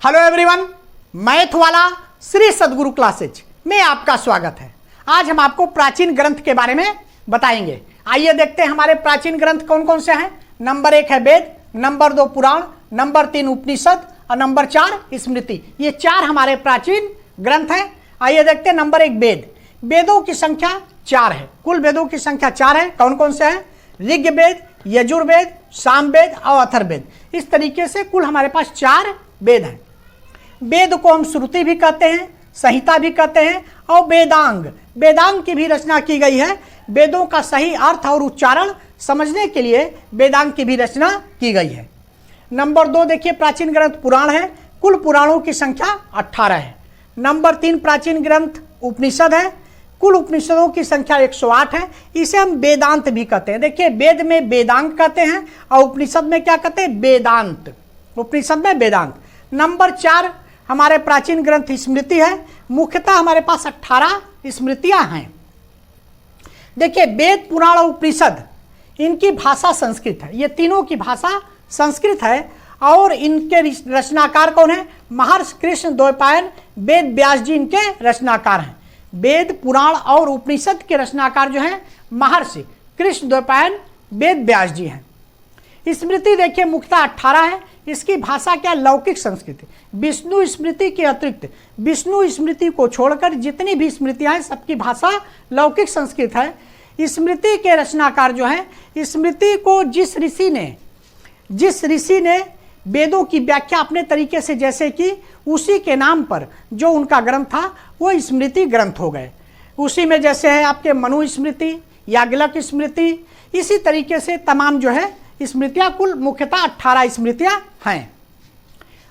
Hello everyone, math वाला श्री सद्गुरु classes में आपका स्वागत है। आज हम आपको प्राचीन ग्रंथ के बारे में बताएंगे। आइए देखते हैं हमारे प्राचीन ग्रंथ कौन कौन से हैं। नंबर 1 है वेद, नंबर 2 पुराण, नंबर 3 उपनिषद और नंबर 4 स्मृति। ये 4 हमारे प्राचीन ग्रंथ हैं। आइए देखते हैं। नंबर 1 वेद। वेदों की संख्या 4 है। कुल वेदों की संख्या 4 है। कौन कौन से हैं? ऋग्वेद, यजुर्वेद, सामवेद और अथर्ववेद। इस तरीके से कुल हमारे पास 4 वेद हैं। वेद को हम श्रुति भी कहते हैं, संहिता भी कहते हैं और वेदांग। वेदांग की भी रचना की गई है। वेदों का सही अर्थ और उच्चारण समझने के लिए वेदांग की भी रचना की गई है। नंबर 2 देखिए, प्राचीन ग्रंथ पुराण है। कुल पुराणों की संख्या 18 है। नंबर 3 प्राचीन ग्रंथ उपनिषद है। कुल उपनिषदों की संख्या 108 है। इसे हम वेदांत भी कहते हैं। देखिए, वेद में वेदांग कहते हैं और उपनिषद में क्या कहते हैं? वेदांत। उपनिषद में वेदांत। नंबर 4 हमारे प्राचीन ग्रंथ स्मृति है। मुख्यतः हमारे पास 18 स्मृतियां हैं। देखिए, वेद, पुराण और उपनिषद, इनकी भाषा संस्कृत है। ये तीनों की भाषा संस्कृत है और इनके रचनाकार कौन है? महर्षि कृष्ण द्वैपायन वेद व्यास जी इनके रचनाकार हैं। वेद, पुराण और उपनिषद के रचनाकार जो हैं महर्षि कृष्ण द्वैपायन वेद व्यास जी हैं। स्मृति देखिए मुख्यतः 18 है। इसकी भाषा क्या? लौकिक संस्कृति। विष्णु स्मृति के अतिरिक्त, विष्णु स्मृति को छोड़कर जितनी भी स्मृतियां हैं सबकी भाषा लौकिक संस्कृत है। स्मृति के रचनाकार जो है, स्मृति को जिस ऋषि ने वेदों की व्याख्या अपने तरीके से जैसे कि उसी के नाम पर जो उनका ग्रंथ था वो स्मृति ग्रंथ हो गए। उसी में जैसे है आपके मनु स्मृति, याज्ञवल्क स्मृति, इसी तरीके से तमाम जो है स्मृतियां, कुल मुख्यतः 18 स्मृतियां हैं।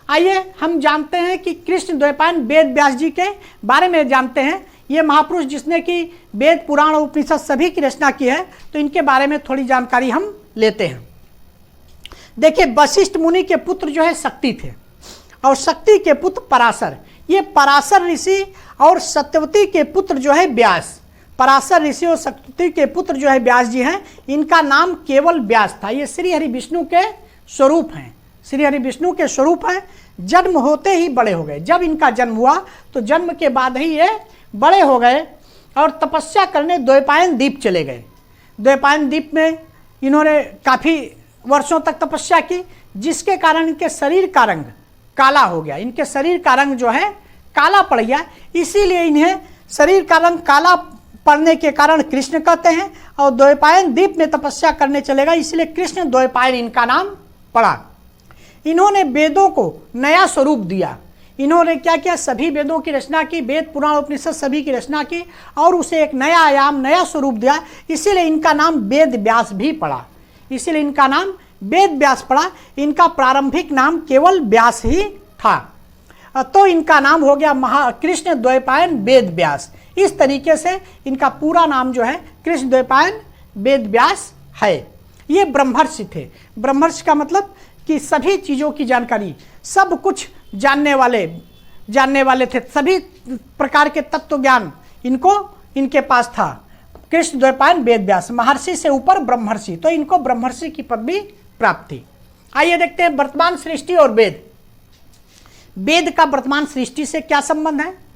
आइए हम जानते हैं कि कृष्ण द्वैपायन वेद व्यास जी के बारे में जानते हैं। ये महापुरुष जिसने कि वेद, पुराण और उपनिषद सभी की रचना की है, तो इनके बारे में थोड़ी जानकारी हम लेते हैं। देखिए, वशिष्ठ मुनि के पुत्र जो है शक्ति थे और शक्ति के पुत्र पराशर। ये पराशर ऋषि और सत्यवती के पुत्र जो है व्यास। पराशर ऋषि और सत्यवती के पुत्र जो है व्यास जी हैं। इनका नाम केवल व्यास था। ये श्री हरि विष्णु के स्वरूप हैं। श्री हरि विष्णु के स्वरूप हैं। जन्म होते ही बड़े हो गए। जब इनका जन्म हुआ तो जन्म के बाद ही ये बड़े हो गए और तपस्या करने द्वैपायन द्वीप चले गए। द्वैपायन द्वीप में इन्होंने काफ़ी वर्षों तक तपस्या की, जिसके कारण इनके शरीर का रंग काला हो गया। इनके शरीर का रंग जो है काला पड़ गया। इसीलिए इन्हें शरीर का रंग काला पड़ने के कारण कृष्ण कहते हैं और द्वैपायन द्वीप में तपस्या करने चले गए, इसलिए कृष्ण द्वैपायन इनका नाम पड़ा। इन्होंने वेदों को नया स्वरूप दिया। इन्होंने क्या किया? सभी वेदों की रचना की, वेद, पुराण, उपनिषद सभी की रचना की और उसे एक नया आयाम, नया स्वरूप दिया। इसीलिए इनका नाम वेद व्यास भी पड़ा। इसीलिए इनका नाम वेद व्यास पड़ा। इनका प्रारंभिक नाम केवल व्यास ही था, तो इनका नाम हो गया कृष्ण द्वैपायन वेद व्यास। इस तरीके से इनका पूरा नाम जो है कृष्ण द्वैपायन वेद व्यास है। ये ब्रह्मर्षि थे। ब्रह्मर्षि का मतलब कि सभी चीज़ों की जानकारी, सब कुछ जानने वाले थे। सभी प्रकार के तत्व ज्ञान इनके पास था। कृष्ण द्वैपायन वेद व्यास, महर्षि से ऊपर ब्रह्मर्षि, तो इनको ब्रह्मर्षि की पदवी प्राप्त थी। आइए देखते हैं वर्तमान सृष्टि और वेद। वेद का वर्तमान सृष्टि से क्या संबंध है?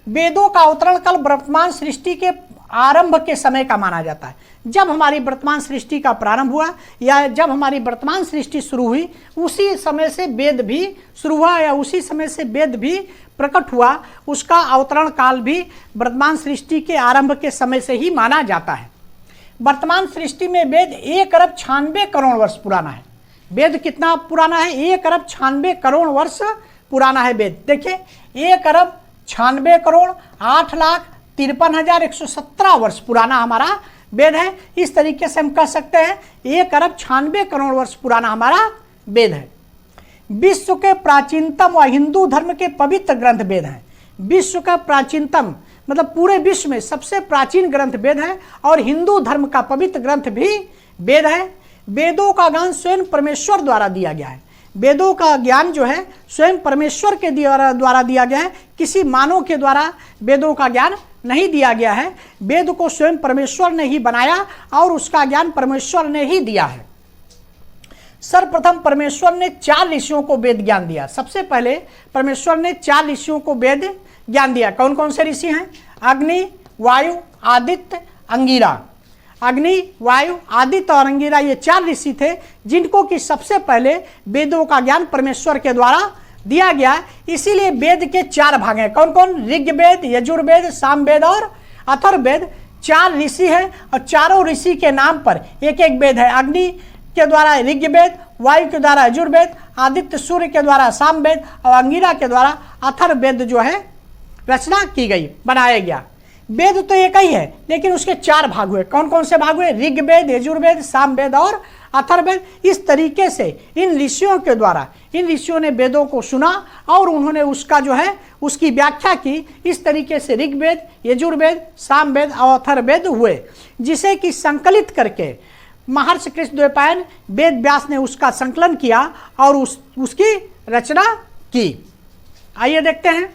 वेदों का अवतरण काल वर्तमान सृष्टि के आरंभ के समय का माना जाता है। जब हमारी वर्तमान सृष्टि का प्रारंभ हुआ या जब हमारी वर्तमान सृष्टि शुरू हुई, उसी समय से वेद भी शुरू हुआ या उसी समय से वेद भी प्रकट हुआ। उसका अवतरण काल भी वर्तमान सृष्टि के आरंभ के समय से ही माना जाता है। वर्तमान सृष्टि में वेद 1 अरब 96 करोड़ वर्ष पुराना है। वेद कितना पुराना है? 1 अरब 96 करोड़ वर्ष पुराना है वेद। देखिए, 1 अरब 96 करोड़ 8,53,117 वर्ष पुराना हमारा वेद है। इस तरीके से हम कह सकते हैं 1 अरब 96 करोड़ वर्ष पुराना हमारा वेद है। विश्व के प्राचीनतम व हिंदू धर्म के पवित्र ग्रंथ वेद हैं। विश्व का प्राचीनतम मतलब पूरे विश्व में सबसे प्राचीन ग्रंथ वेद है और हिंदू धर्म का पवित्र ग्रंथ भी वेद है। वेदों का ज्ञान स्वयं परमेश्वर द्वारा दिया गया है। वेदों का ज्ञान जो है स्वयं परमेश्वर के द्वारा दिया गया है। किसी मानव के द्वारा वेदों का ज्ञान नहीं दिया गया है। वेद को स्वयं परमेश्वर ने ही बनाया और उसका ज्ञान परमेश्वर ने ही दिया है। सर्वप्रथम परमेश्वर ने 4 ऋषियों को वेद ज्ञान दिया। सबसे पहले परमेश्वर ने 4 ऋषियों को वेद ज्ञान दिया। कौन कौन से ऋषि हैं? अग्नि, वायु, आदित्य, अंगिरा। अग्नि, वायु, आदित्य और अंगिरा, ये 4 ऋषि थे जिनको कि सबसे पहले वेदों का ज्ञान परमेश्वर के द्वारा दिया गया। इसीलिए वेद के 4 भाग हैं। कौन कौन? ऋग्वेद, यजुर्वेद, सामवेद और अथर्ववेद। 4 ऋषि हैं और चारों ऋषि के नाम पर एक एक वेद है। अग्नि के द्वारा ऋग्वेद, वायु के द्वारा यजुर्वेद, आदित्य सूर्य के द्वारा सामवेद और अंगिरा के द्वारा अथर्ववेद जो है रचना की गई, बनाया गया। वेद तो एक ही है लेकिन उसके 4 भाग हुए। कौन कौन से भाग हुए? ऋग्वेद, यजुर्वेद, सामवेद और अथर्ववेद। इस तरीके से इन ऋषियों के द्वारा इन ऋषियों ने वेदों को सुना और उन्होंने उसका जो है उसकी व्याख्या की। इस तरीके से ऋग्वेद, यजुर्वेद, सामवेद और अथर्ववेद हुए, जिसे कि संकलित करके महर्षि कृष्णद्वैपायन वेद व्यास ने उसका संकलन किया और उसकी रचना की। आइए देखते हैं।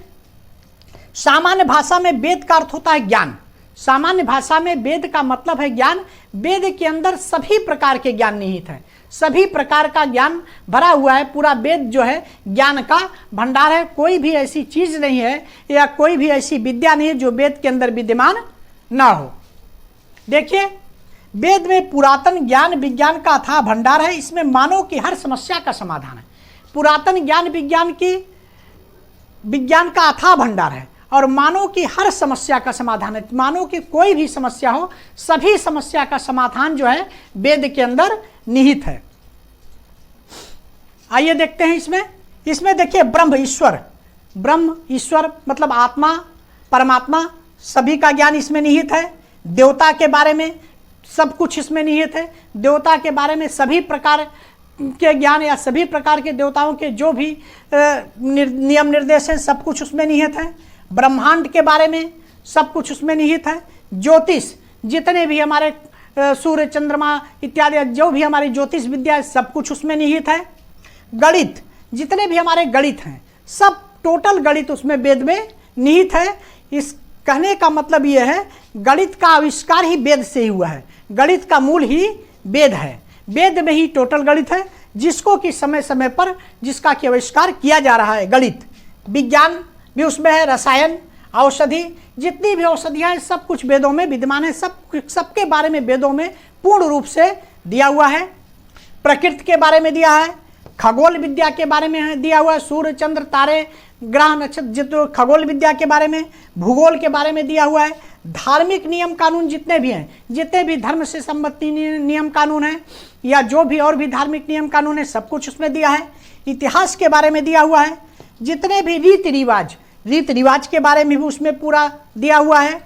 सामान्य भाषा में वेद का अर्थ होता है ज्ञान। सामान्य भाषा में वेद का मतलब है ज्ञान। वेद के अंदर सभी प्रकार के ज्ञान निहित हैं, सभी प्रकार का ज्ञान भरा हुआ है। पूरा वेद जो है ज्ञान का भंडार है। कोई भी ऐसी चीज नहीं है या कोई भी ऐसी विद्या नहीं है जो वेद के अंदर विद्यमान ना हो। देखिए, वेद में पुरातन ज्ञान विज्ञान का अथाह भंडार है। इसमें मानव की हर समस्या का समाधान है। पुरातन ज्ञान विज्ञान का अथाह भंडार है और मानव की हर समस्या का समाधान है। मानव की कोई भी समस्या हो, सभी समस्या का समाधान जो है वेद के अंदर निहित है। आइए देखते हैं इसमें देखिए, ब्रह्म ईश्वर मतलब आत्मा, परमात्मा, सभी का ज्ञान इसमें निहित है। देवता के बारे में सब कुछ इसमें निहित है। देवता के बारे में सभी प्रकार के ज्ञान या सभी प्रकार के देवताओं के जो भी नियम निर्देश हैं सब कुछ उसमें निहित है। ब्रह्मांड के बारे में सब कुछ उसमें निहित है। ज्योतिष, जितने भी हमारे सूर्य चंद्रमा इत्यादि जो भी हमारी ज्योतिष विद्या है सब कुछ उसमें निहित है। गणित, जितने भी हमारे गणित हैं सब टोटल गणित उसमें वेद में निहित है। इस कहने का मतलब ये है गणित का आविष्कार ही वेद से ही हुआ है। गणित का मूल ही वेद है। वेद में ही टोटल गणित है जिसको कि समय समय पर जिसका कि आविष्कार किया जा रहा है। गणित विज्ञान भी उसमें है, रसायन, औषधि, जितनी भी औषधियाँ हैं सब कुछ वेदों में विद्यमान है। सबके बारे में वेदों में पूर्ण रूप से दिया हुआ है। प्रकृति के बारे में दिया है, खगोल विद्या के बारे में दिया हुआ है, सूर्य चंद्र तारे ग्रह नक्षत्र जितने खगोल विद्या के बारे में, भूगोल के बारे में दिया हुआ है। धार्मिक नियम कानून जितने भी हैं, जितने भी धर्म से संबंधित नियम कानून हैं या जो भी और भी धार्मिक नियम कानून है सब कुछ उसमें दिया है। इतिहास के बारे में दिया हुआ है। जितने भी रीति रिवाज के बारे में भी उसमें पूरा दिया हुआ है।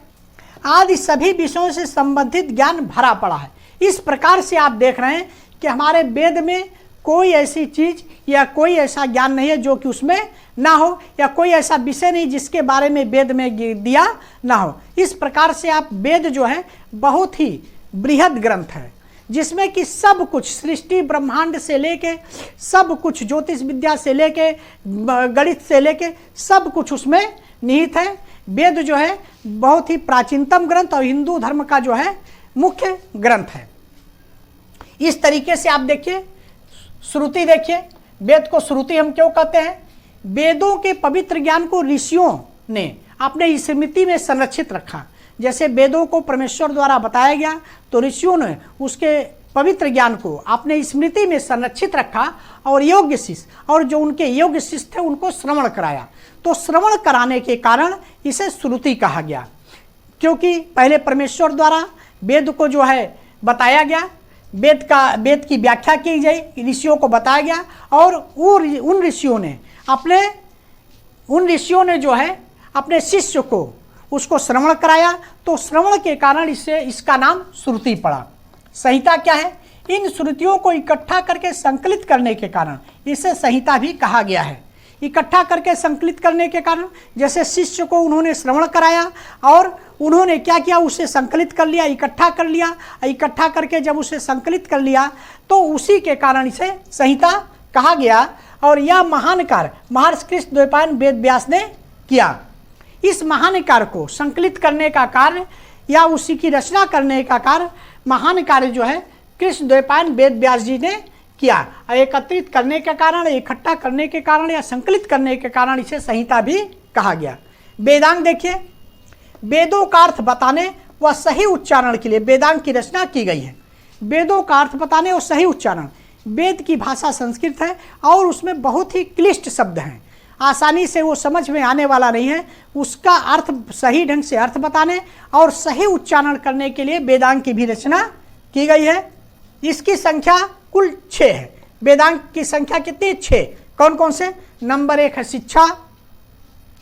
आदि सभी विषयों से संबंधित ज्ञान भरा पड़ा है। इस प्रकार से आप देख रहे हैं कि हमारे वेद में कोई ऐसी चीज या कोई ऐसा ज्ञान नहीं है जो कि उसमें ना हो, या कोई ऐसा विषय नहीं जिसके बारे में वेद में दिया ना हो। इस प्रकार से आप वेद जो है बहुत ही बृहद ग्रंथ है जिसमें कि सब कुछ सृष्टि ब्रह्मांड से लेके सब कुछ, ज्योतिष विद्या से लेके गणित से लेके सब कुछ उसमें निहित है। वेद जो है बहुत ही प्राचीनतम ग्रंथ और हिंदू धर्म का जो है मुख्य ग्रंथ है। इस तरीके से आप देखिए, श्रुति देखिए, वेद को श्रुति हम क्यों कहते हैं? वेदों के पवित्र ज्ञान को ऋषियों ने अपने स्मृति में संरक्षित रखा। जैसे वेदों को परमेश्वर द्वारा बताया गया तो ऋषियों ने उसके पवित्र ज्ञान को अपने स्मृति में संरक्षित रखा और योग्य शिष्य और जो उनके योग्य शिष्य थे उनको श्रवण कराया। तो श्रवण कराने के कारण इसे श्रुति कहा गया, क्योंकि पहले परमेश्वर द्वारा वेद को जो है बताया गया, वेद की व्याख्या की गई, ऋषियों को बताया गया और उन ऋषियों ने जो है अपने शिष्य को उसको श्रवण कराया। तो श्रवण के कारण इसका नाम श्रुति पड़ा। संहिता क्या है? इन श्रुतियों को इकट्ठा करके संकलित करने के कारण इसे संहिता भी कहा गया है। इकट्ठा करके संकलित करने के कारण जैसे शिष्य को उन्होंने श्रवण कराया और उन्होंने क्या किया, उसे संकलित कर लिया, इकट्ठा कर लिया। इकट्ठा करके जब उसे संकलित कर लिया तो उसी के कारण इसे संहिता कहा गया। और यह महान कार्य महर्षि कृष्णद्वैपायन वेद व्यास ने किया। इस महान कार्य को संकलित करने का कार्य या उसी की रचना करने का कार्य, महान कार्य जो है कृष्णद्वैपायन वेद व्यास जी ने किया। एकत्रित करने के कारण, इकट्ठा करने के कारण या संकलित करने के कारण इसे संहिता भी कहा गया। वेदांग देखिए, वेदों का अर्थ बताने व सही उच्चारण के लिए वेदांग की रचना की गई है। वेदों का अर्थ बताने और सही उच्चारण, वेद की भाषा संस्कृत है और उसमें बहुत ही क्लिष्ट शब्द हैं, आसानी से वो समझ में आने वाला नहीं है। उसका अर्थ सही ढंग से अर्थ बताने और सही उच्चारण करने के लिए वेदांग की भी रचना की गई है। इसकी संख्या कुल 6 है। वेदांग की संख्या कितनी? 6। कौन कौन से? नंबर 1 है शिक्षा,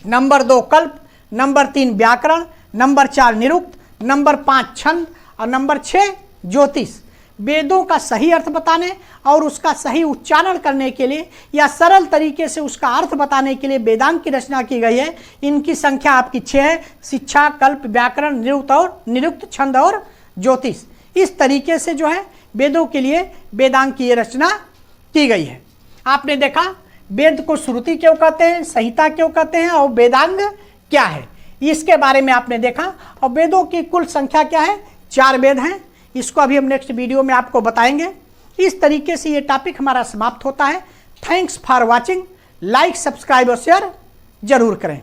नंबर 2 कल्प, नंबर 3 व्याकरण, नंबर 4 निरुक्त, नंबर 5 छंद और नंबर 6 ज्योतिष। वेदों का सही अर्थ बताने और उसका सही उच्चारण करने के लिए या सरल तरीके से उसका अर्थ बताने के लिए वेदांग की रचना की गई है। इनकी संख्या आपकी 6 है, शिक्षा, कल्प, व्याकरण, निरुक्त, छंद और ज्योतिष। इस तरीके से जो है वेदों के लिए वेदांग की ये रचना की गई है। आपने देखा वेद को श्रुति क्यों कहते हैं, संहिता क्यों कहते हैं और वेदांग क्या है, इसके बारे में आपने देखा। और वेदों की कुल संख्या क्या है? 4 वेद हैं। इसको अभी हम नेक्स्ट वीडियो में आपको बताएंगे। इस तरीके से ये टॉपिक हमारा समाप्त होता है। Thanks for watching. Like, subscribe और शेयर जरूर करें।